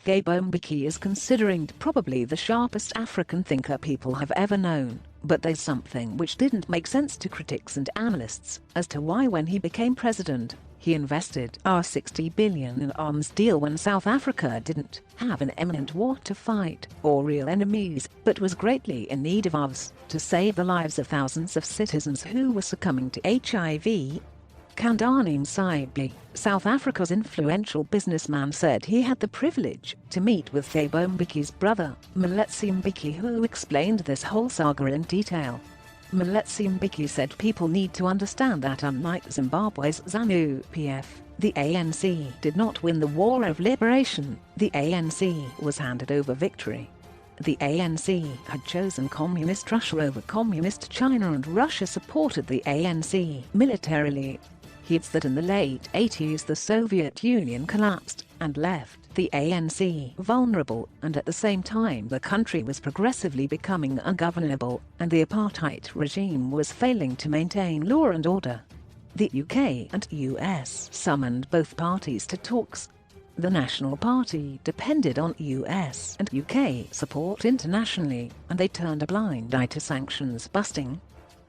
Thabo Mbeki is considered probably the sharpest African thinker people have ever known, but there's something which didn't make sense to critics and analysts as to why when he became president, he invested R60 billion in arms deal when South Africa didn't have an imminent war to fight or real enemies, but was greatly in need of ARVs to save the lives of thousands of citizens who were succumbing to HIV. Khandani Msibi, South Africa's influential businessman, said he had the privilege to meet with Thabo Mbeki's brother, Moeletsi Mbeki, who explained this whole saga in detail. Moeletsi Mbeki said people need to understand that unlike Zimbabwe's ZANU PF, the ANC did not win the War of Liberation. The ANC was handed over victory. The ANC had chosen Communist Russia over Communist China, and Russia supported the ANC militarily. He adds that in the late 80s the Soviet Union collapsed and left the ANC vulnerable, and at the same time the country was progressively becoming ungovernable, and the apartheid regime was failing to maintain law and order. The UK and US summoned both parties to talks. The National Party depended on US and UK support internationally, and they turned a blind eye to sanctions busting.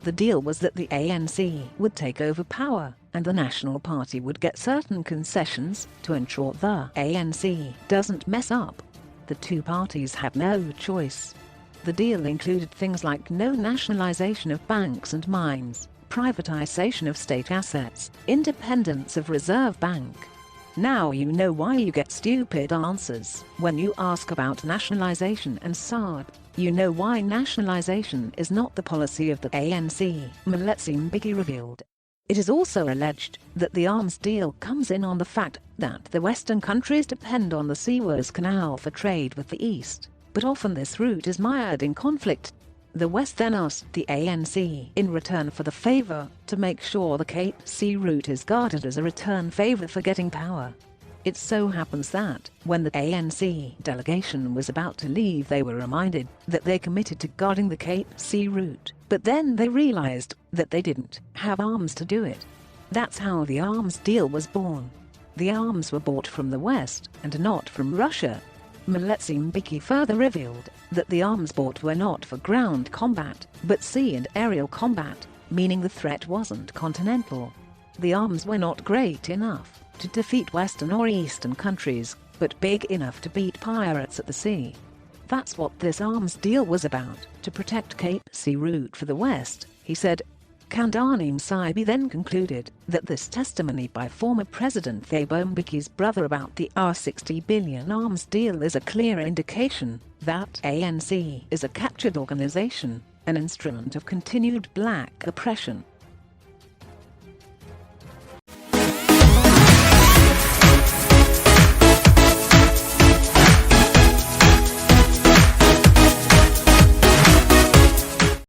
The deal was that the ANC would take over power, and the National Party would get certain concessions to ensure the ANC doesn't mess up. The two parties had no choice. The deal included things like no nationalization of banks and mines, privatization of state assets, independence of Reserve Bank. Now you know why you get stupid answers when you ask about nationalization and saga. You know why nationalization is not the policy of the ANC, Moeletsi Mbeki revealed. It is also alleged that the arms deal comes in on the fact that the Western countries depend on the Suez Canal for trade with the East, but often this route is mired in conflict. The West then asked the ANC in return for the favor to make sure the Cape Sea route is guarded as a return favor for getting power. It so happens that, when the ANC delegation was about to leave, they were reminded that they committed to guarding the Cape Sea route, but then they realized that they didn't have arms to do it. That's how the arms deal was born. The arms were bought from the West, and not from Russia. Moeletsi Mbeki further revealed that the arms bought were not for ground combat, but sea and aerial combat, meaning the threat wasn't continental. The arms were not great enough to defeat Western or Eastern countries, but big enough to beat pirates at the sea. That's what this arms deal was about, to protect Cape Sea route for the West, he said. Khandani Msibi then concluded that this testimony by former President Thabo Mbeki's brother about the R60 billion arms deal is a clear indication that ANC is a captured organization, an instrument of continued black oppression.